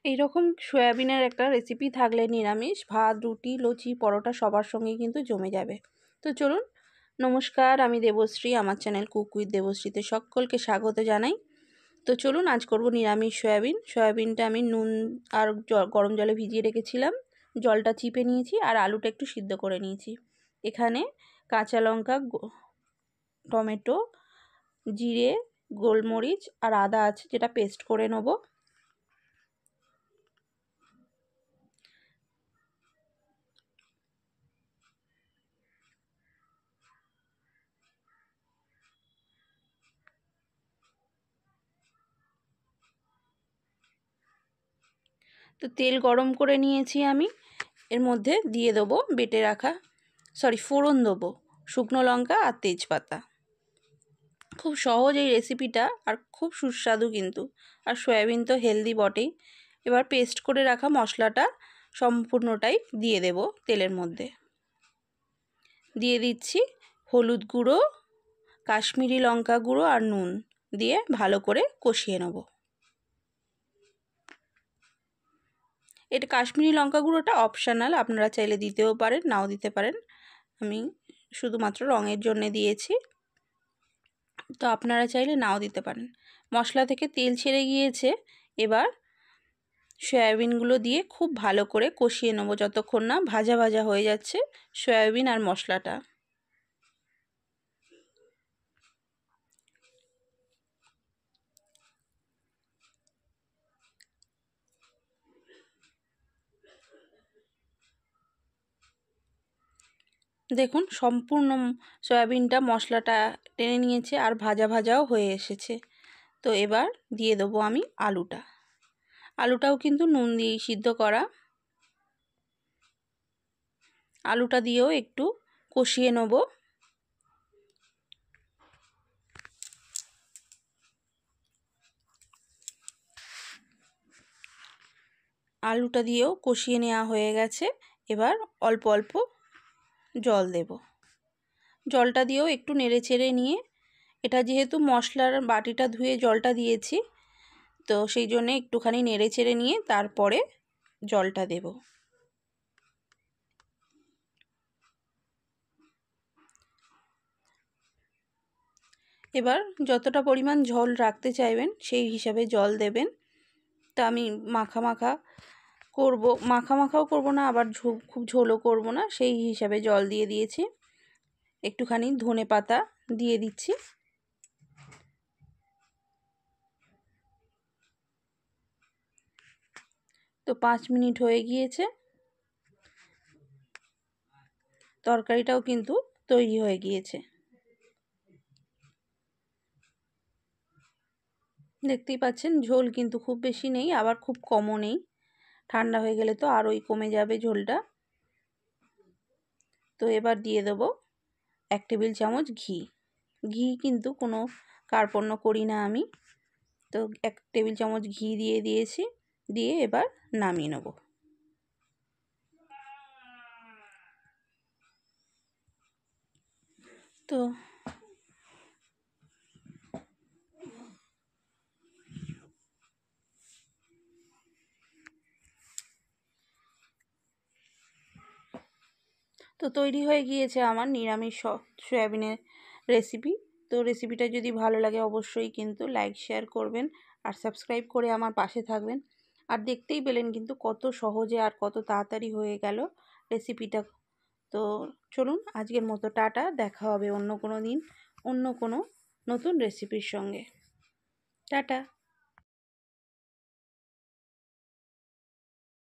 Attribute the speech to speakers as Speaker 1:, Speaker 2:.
Speaker 1: এইরকম সয়াবিনের একটা রেসিপি থাকলে নিরামিষ ভাত, রুটি, লুচি, পরোটা সবার সঙ্গেই কিন্তু জমে যাবে। তো চলুন, নমস্কার, আমি দেবশ্রী, আমার চ্যানেল কুক উইথ দেবশ্রীতে সকলকে স্বাগত জানাই। তো চলুন, আজ করব নিরামিষ সয়াবিন। সয়াবিনটা আমি নুন আর গরম জলে ভিজিয়ে রেখেছিলাম, জলটা চিপে নিয়েছি, আর আলুটা একটু সিদ্ধ করে নিয়েছি। এখানে কাঁচা লঙ্কা, টমেটো, জিরে, গোলমরিচ আর আদা আছে, যেটা পেস্ট করে নেব। তো তেল গরম করে নিয়েছি আমি, এর মধ্যে দিয়ে দেবো বেটে রাখা, ফোড়ন দেবো শুকনো লঙ্কা আর তেজপাতা। খুব সহজ এই রেসিপিটা, আর খুব সুস্বাদু কিন্তু, আর সয়াবিন তো হেলদি বটেই। এবার পেস্ট করে রাখা মশলাটা সম্পূর্ণটাই দিয়ে দেব তেলের মধ্যে। দিয়ে দিচ্ছি হলুদ গুঁড়ো, কাশ্মীরি লঙ্কা গুঁড়ো আর নুন দিয়ে ভালো করে কষিয়ে নেব। এটা কাশ্মীরি লঙ্কা গুঁড়োটা অপশনাল, আপনারা চাইলে দিতেও পারেন, নাও দিতে পারেন। আমি শুধুমাত্র রঙের জন্য দিয়েছি, তো আপনারা চাইলে নাও দিতে পারেন। মশলা থেকে তেল ছেড়ে গিয়েছে, এবার সয়াবিনগুলো দিয়ে খুব ভালো করে কষিয়ে নেব যতক্ষণ না ভাজা ভাজা হয়ে যাচ্ছে সয়াবিন আর মশলাটা। দেখুন, সম্পূর্ণ সয়াবিনটা মশলাটা টেনে নিয়েছে আর ভাজা ভাজাও হয়ে এসেছে। তো এবার দিয়ে দেবো আমি আলুটা। আলুটাও কিন্তু নুন দিয়েই সিদ্ধ করা। আলুটা দিয়েও একটু কষিয়ে নেব। আলুটা দিয়েও কষিয়ে নেওয়া হয়ে গেছে। এবার অল্প অল্প জল দেব। জলটা দিয়েও একটু নেড়ে চেড়ে নিয়ে, এটা যেহেতু মশলার বাটিটা ধুয়ে জলটা দিয়েছি, তো সেই জন্যে একটুখানি নেড়ে চেড়ে নিয়ে তারপরে জলটা দেব। এবার যতটা পরিমাণ ঝোল রাখতে চাইবেন সেই হিসাবে জল দেবেন। তা আমি মাখাও করব না, আবার খুব ঝোলও করব না, সেই হিসাবে জল দিয়ে দিয়েছি। একটুখানি ধনে পাতা দিয়ে দিচ্ছি। তো 5 মিনিট হয়ে গিয়েছে, তরকারিটাও কিন্তু তৈরি হয়ে গিয়েছে। দেখতেই পাচ্ছেন, ঝোল কিন্তু খুব বেশি নেই, আবার খুব কমও নেই। ঠান্ডা হয়ে গেলে তো আরোই কমে যাবে ঝোলটা। তো এবার দিয়ে দেবো 1 টেবিল চামচ ঘি। ঘি কিন্তু কোনো কার্পণ্য করি না আমি। তো 1 টেবিল চামচ ঘি দিয়ে দিয়েছি, দিয়ে এবার নামিয়ে নেব। তো তৈরি হয়ে গিয়েছে আমার নিরামিষ সয়াবিনের রেসিপি। তো রেসিপিটা যদি ভালো লাগে অবশ্যই কিন্তু লাইক শেয়ার করবেন আর সাবস্ক্রাইব করে আমার পাশে থাকবেন। আর দেখতেই পেলেন কিন্তু কত সহজে আর কত তাড়াতাড়ি হয়ে গেল রেসিপিটা। তো চলুন, আজকের মতো টাটা, দেখা হবে অন্য কোনো দিন অন্য কোনো নতুন রেসিপির সঙ্গে। টাটা।